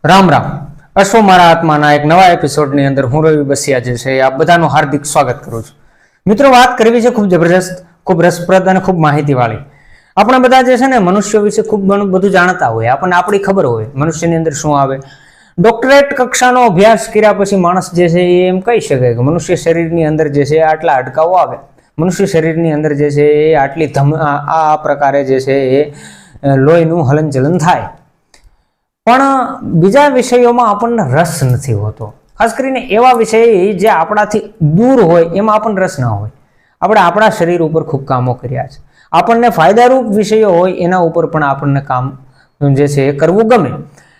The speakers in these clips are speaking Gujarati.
રામ રામ અશ્વ મારા આત્માના એક નવા એપિસોડની અંદર હું રવિ બસિયા જે છે આપ બધાનું હાર્દિક સ્વાગત કરું છું. મિત્રો, વાત કરવી છે ખૂબ જબરજસ્ત, ખૂબ રસપ્રદ અને ખૂબ માહિતીવાળી. આપણે બધા જે છે ને મનુષ્ય વિશે ખૂબ ઘણું બધું જાણતા હોય, આપણને આપણી ખબર હોય મનુષ્યની અંદર શું આવે. ડોક્ટરેટ કક્ષાનો અભ્યાસ કર્યા પછી માણસ જે છે એ એમ કહી શકે કે મનુષ્ય શરીરની અંદર જે છે આટલા હાડકાઓ આવે, મનુષ્ય શરીરની અંદર જે છે એ આટલી આ પ્રકારે જે છે એ લોહીનું હલનચલન થાય. પણ બીજા વિષયોમાં આપણને રસ નથી હોતો. ખાસ કરીને એવા વિષય જે આપણાથી દૂર હોય એમાં આપણને રસ ના હોય. આપણે આપણા શરીર ઉપર ખૂબ કામો કર્યા છે, આપણને ફાયદારૂપ વિષયો હોય એના ઉપર પણ આપણને કામ જે છે એ કરવું ગમે.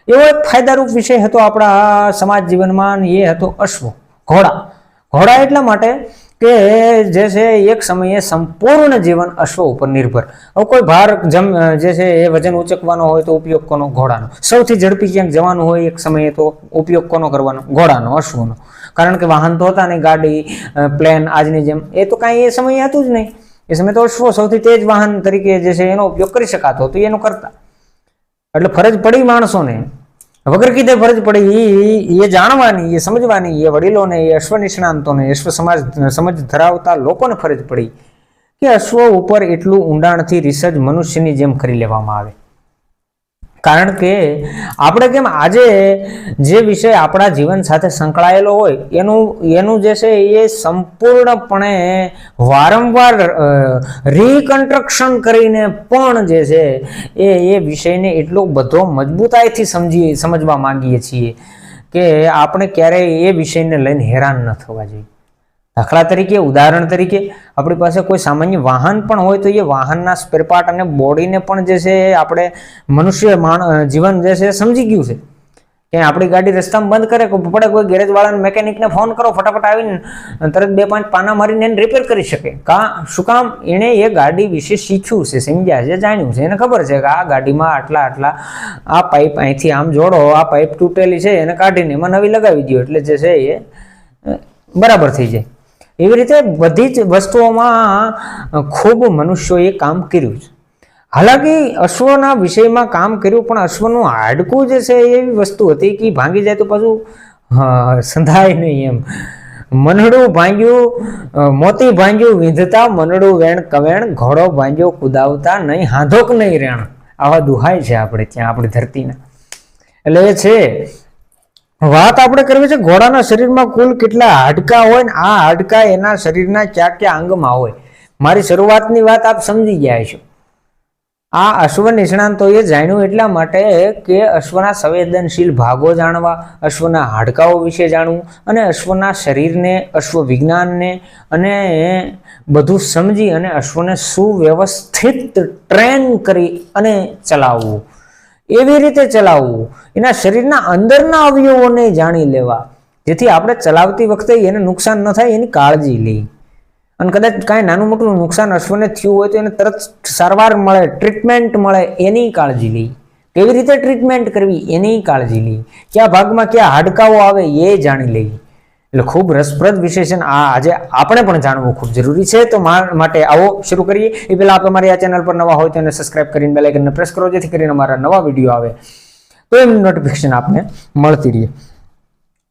એવો એક ફાયદારૂપ વિષય હતો આપણા સમાજ જીવનમાં, એ હતો અશ્વ, ઘોડા. ઘોડા એટલા માટે કે જે છે એક સમયે સંપૂર્ણ જીવન અશ્વ ઉપર નિર્ભર. હવે કોઈ ભાર જે છે એ વજન ઉચકવાનો હોય તો ઉપયોગ કોનો? ઘોડાનો. સૌથી ઝડપી ક્યાંક જવાનું હોય એક સમયે તો ઉપયોગ કોનો કરવાનો? ઘોડાનો, અશ્વનો. કારણ કે વાહન તો હતા નહીં, ગાડી, પ્લેન આજની જેમ એ તો કાંઈ એ સમયે હતું જ નહીં. એ સમયે તો અશ્વ સૌથી તેજ વાહન તરીકે જે છે એનો ઉપયોગ કરી શકાતો હતો, એનો કરતા. એટલે ફરજ પડી માણસોને, વગર કીધે ફરજ પડી એ જાણવાની, એ સમજવાની, એ વડીલોને, એ અશ્વ નિષ્ણાંતોને, અશ્વ સમજ ધરાવતા લોકોને ફરજ પડી કે અશ્વ ઉપર એટલું ઊંડાણથી રિસર્ચ મનુષ્યની જેમ કરી લેવામાં આવે. કારણ કે આપણે કેમ આજે જે વિષય આપણા જીવન સાથે સંકળાયેલો હોય એનું જે છે એ સંપૂર્ણપણે વારંવાર રીકન્સ્ટ્રક્શન કરીને પણ જે છે એ વિષયને એટલો બધો મજબૂતાઈથી સમજવા માંગીએ છીએ કે આપણે ક્યારેય એ વિષયને લઈને હેરાન ન થવા જોઈએ. દાખલા તરીકે, ઉદાહરણ તરીકે, આપણી પાસે કોઈ સામાન્ય વાહન પણ હોય તો એ વાહનના સ્પેરપાર્ટ અને બોડીને પણ જે છે આપણે મનુષ્ય જીવન જે છે સમજી ગયું છે કે આપણી ગાડી રસ્તામાં બંધ કરે પડે, કોઈ ગેરેજ વાળાને, મેકેનિકને ફોન કરો, ફટાફટ આવીને તરત 2-5 પાના મારીને એને રિપેર કરી શકે. શું કામ? એણે એ ગાડી વિશે શીખ્યું છે, સમજ્યા છે, જાણ્યું છે. એને ખબર છે કે આ ગાડીમાં આટલા આ પાઇપ અહીંથી આમ જોડો, આ પાઇપ તૂટેલી છે એને કાઢીને એમાં નવી લગાવી દો એટલે જે છે એ બરાબર થઈ જાય. એવી રીતે બધી જ વસ્તુઓમાં ખૂબ મનુષ્યોએ કામ કર્યું છે. હાલાકી અશ્વના વિષયમાં કામ કર્યું, પણ અશ્વનું હાડકું જે છે એવી વસ્તુ હતી કે ભાંગી જાય તો પાછું સંધાય નહીં એમ. મનડું ભાંગ્યું, મોતી ભાંગ્યું, વિંધતા મનડું વેણ કવેણ, ઘોડો ભાંગ્યો કુદાવતા નહીં, હાંધોક નહીં રેણ. આવા દુહાય છે આપણે ત્યાં, આપણી ધરતીના. એટલે એ છે વાત આપણે કરવી છે ઘોડાના શરીરમાં કુલ કેટલા હાડકા હોય ને આ હાડકા એના શરીરના કયા કયા અંગમાં હોય. મારી શરૂઆતની વાત આપ સમજી ગયા છો. આ અશ્વ નિષ્ણાંતોએ જાણ્યું એટલા માટે કે અશ્વના સંવેદનશીલ ભાગો જાણવા, અશ્વના હાડકાઓ વિશે જાણવું અને અશ્વના શરીરને, અશ્વ વિજ્ઞાનને અને બધું સમજી અને અશ્વને સુવ્યવસ્થિત ટ્રેન કરી અને ચલાવવું, એવી રીતે ચલાવવું, એના શરીરના અંદરના અવયવોને જાણી લેવા, જેથી આપણે ચલાવતી વખતે એને નુકસાન ન થાય એની કાળજી લઈ. અને કદાચ કાંઈ નાનું મોટું નુકસાન અશ્વને થયું હોય તો એને તરત સારવાર મળે, ટ્રીટમેન્ટ મળે, એની કાળજી લઈ. કેવી રીતે ટ્રીટમેન્ટ કરવી એની કાળજી લઈ. કયા ભાગમાં કયા હાડકાઓ આવે એ જાણી લઈ. એટલે ખૂબ રસપ્રદ વિષય છે ને આ આજે આપણે પણ જાણવું ખૂબ જરૂરી છે. તો માટે આવો શરૂ કરીએ. એ પહેલાં આપણે મારી આ ચેનલ પર નવા હોય તો એને સબસ્ક્રાઇબ કરીને બેલ આઇકનને પ્રેસ કરો, જેથી કરીને અમારા નવા વિડીયો આવે તો એમની નોટિફિકેશન આપને મળતી રહે.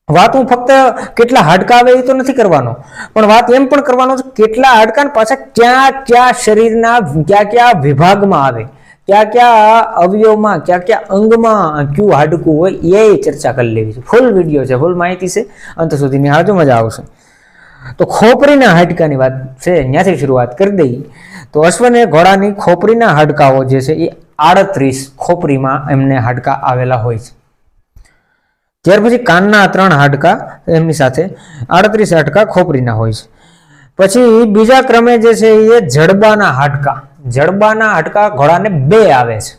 વાત હું ફક્ત કેટલા હાડકા આવે એ તો નથી કરવાનો, પણ વાત એમ પણ કરવાનો છે કેટલા હાડકા પાછા ક્યાં શરીરના કયા વિભાગમાં આવે, કયા અવયવમાં, કયા અંગમાં કયું હાડકું હોય એ ચર્ચા કરી લેવી છે. ફૂલ વિડીયો છે, ફૂલ માહિતી છે, અંત સુધી નિહાળજો, મજા આવશે. તો ખોપરીના હાડકાની વાત છે, ત્યાંથી શરૂઆત કરી દઈએ. તો અશ્વને ઘોડાની ખોપરીના હાડકાઓ જે છે એ 38 ખોપરીમાં એમને હાડકા આવેલા હોય છે. ત્યાર પછી કાનના 3 હાડકા એમની સાથે 38 હાડકા ખોપરીના હોય છે. પછી બીજા ક્રમે જે છે એ જડબાના હાડકા. જડબાના હાડકા ઘોડાને 2 આવે છે,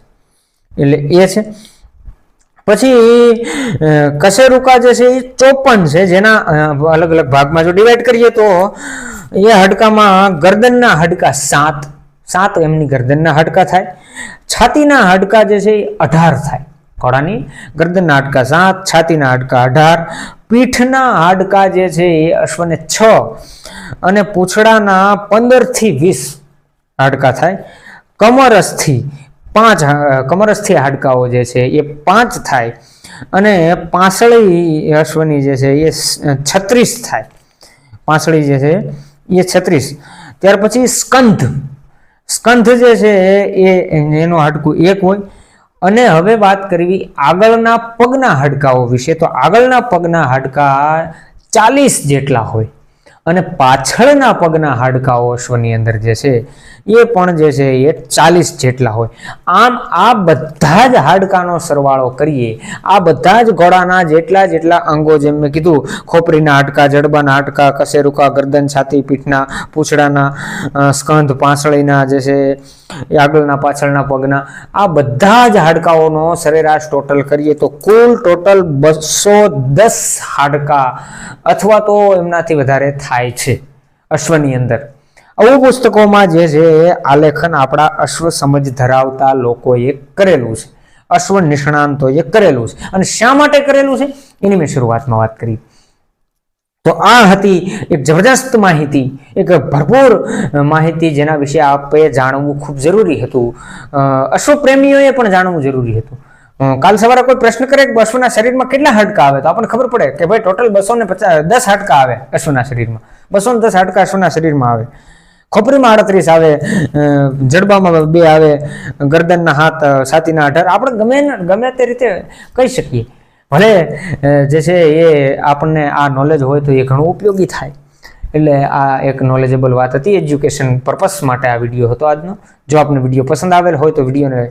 એટલે એ છે. પછી કશેરુકા જે છે એ 54 છે, જેના અલગ અલગ ભાગમાં જો ડિવાઈડ કરીએ તો એ હાડકામાં ગરદનના હાડકા 7 એમની ગરદનના હાડકા થાય. છાતીના હાડકા જે છે એ 18 થાય. ઘોડાની ગરદનના હાડકા 7, છાતીના હાડકા 18, પીઠના હાડકા જે છે એ અશ્વને 6 અને પૂંછડાના 15 થી 20 હાડકા થાય. કમરસ્થથી 5 કમરસ્થથી હાડકાઓ જે છે એ 5 થાય અને પાંસળી અશ્વની જે છે એ 36 થાય, પાંસળી જે છે એ 36. ત્યાર પછી સ્કંધ જે છે એનું હાડકું 1 હોય. અને હવે વાત કરવી આગળના પગના હાડકાઓ વિશે, તો આગળના પગના હાડકા 40 જેટલા હોય અને પાછળના પગના હાડકાઓ અશ્વની અંદર જે છે એ પણ જે છે એ 40 જેટલા હોય. આમ આ બધા જ હાડકાનો સરવાળો કરીએ, આ બધા જ ઘોડાના જેટલા અંગો, જેમ મેં કીધું, ખોપરીના હાડકા, જડબાના હાડકા, કશેરુકા, ગરદન, છાતી, પીઠના, પૂંછડાના, સ્કંધ, પાંસળીના જે છે એ આગળના પાછળના પગના, આ બધા જ હાડકાઓનો સરેરાશ ટોટલ કરીએ તો કુલ ટોટલ 210 હાડકા અથવા તો એમનાથી વધારે થાય છે અશ્વની અંદર. આવું પુસ્તકોમાં જે છે આલેખન આપણા અશ્વ સમજ ધરાવતા લોકોએ કરેલું છે, અશ્વ નિષ્ણાંતોએ કરેલું છે. અને શા માટે કરેલું છે એની મેં શરૂઆતમાં વાત કરી. તો આ હતી એક જબરદસ્ત માહિતી, એક ભરપૂર માહિતી જેના વિશે આપે જાણવું ખૂબ જરૂરી હતું. અશ્વ પ્રેમીઓએ પણ જાણવું જરૂરી હતું. કાલ સવારે કોઈ પ્રશ્ન કરે કે અશ્વના શરીરમાં કેટલા હાડકા આવે, તો આપણને ખબર પડે કે ભાઈ ટોટલ 210 હાડકા આવે અશ્વના શરીરમાં. 210 હાડકા અશ્વના શરીરમાં આવે. ખોપરીમાં 38 આવે, જડબામાં 2 આવે, ગરદનના હાથ, છાતીના 18. આપણે ગમે તે રીતે કહી શકીએ. ભલે જે છે એ આપણને આ નોલેજ હોય તો એ ઘણું ઉપયોગી થાય. એટલે આ એક નોલેજેબલ વાત હતી, એજ્યુકેશન પર્પસ માટે આ વિડીયો હતો આજનો. જો આપને વિડીયો પસંદ આવેલ હોય તો વિડીયોને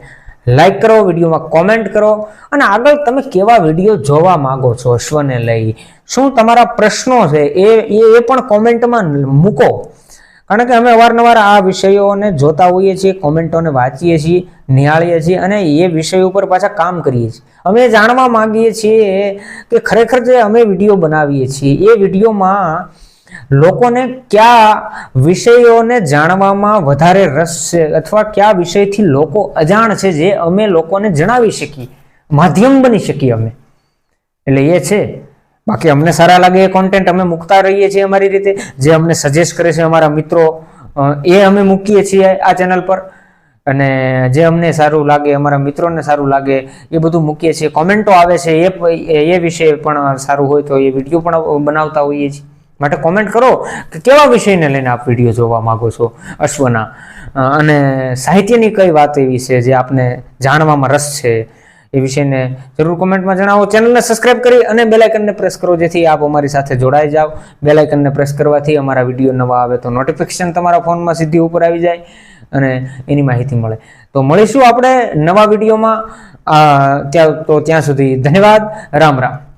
લાઈક કરો, વિડીયોમાં કોમેન્ટ કરો, અને આગળ તમે કેવા વિડીયો જોવા માંગો છો અશ્વને લઈ, શું તમારા પ્રશ્નો છે એ પણ કોમેન્ટમાં મૂકો. કારણ કે અમે અવારનવાર આ વિષયોને જોતા હોઈએ છીએ, કોમેન્ટોને વાંચીએ છીએ, નિહાળીએ છીએ અને એ વિષય ઉપર પાછા કામ કરીએ છીએ. અમે જાણવા માંગીએ છીએ કે ખરેખર જે અમે વિડીયો બનાવીએ છીએ એ વિડીયોમાં લોકોને કયા વિષયોને જાણવામાં વધારે રસ છે અથવા કયા વિષયથી લોકો અજાણ છે જે અમે લોકોને જણાવી શકીએ, માધ્યમ બની શકીએ અમે. એટલે એ છે. બાકી અમને સારા લાગે એ કોન્ટેન્ટ અમે મૂકતા રહીએ છીએ અમારી રીતે. જે અમને સજેસ્ટ કરે છે અમારા મિત્રો એ અમે મૂકીએ છીએ આ ચેનલ પર. અને જે અમને સારું લાગે, અમારા મિત્રોને સારું લાગે એ બધું મૂકીએ છીએ. કોમેન્ટો આવે છે એ વિષય પણ સારું હોય તો એ વિડીયો પણ બનાવતા હોઈએ છીએ. માટે કોમેન્ટ કરો કે કેવા વિષયને લઈને આપ વિડીયો જોવા માંગો છો અશ્વના, અને સાહિત્યની કઈ વાત એવી છે જે આપને જાણવામાં રસ છે એ વિષયને જરૂર કોમેન્ટમાં જણાવો. ચેનલને સબસ્ક્રાઇબ કરી અને બેલ આઇકનને પ્રેસ કરો જેથી આપ અમારી સાથે જોડાઈ જાઓ. બેલ આઇકનને પ્રેસ કરવાથી અમારા વિડીયો નવા આવે તો નોટિફિકેશન તમારા ફોનમાં સીધી ઉપર આવી જાય અને એની માહિતી મળે. તો મળીશું આપણે નવા વિડીયોમાં. ત્યાં સુધી ધન્યવાદ. રામ રામ.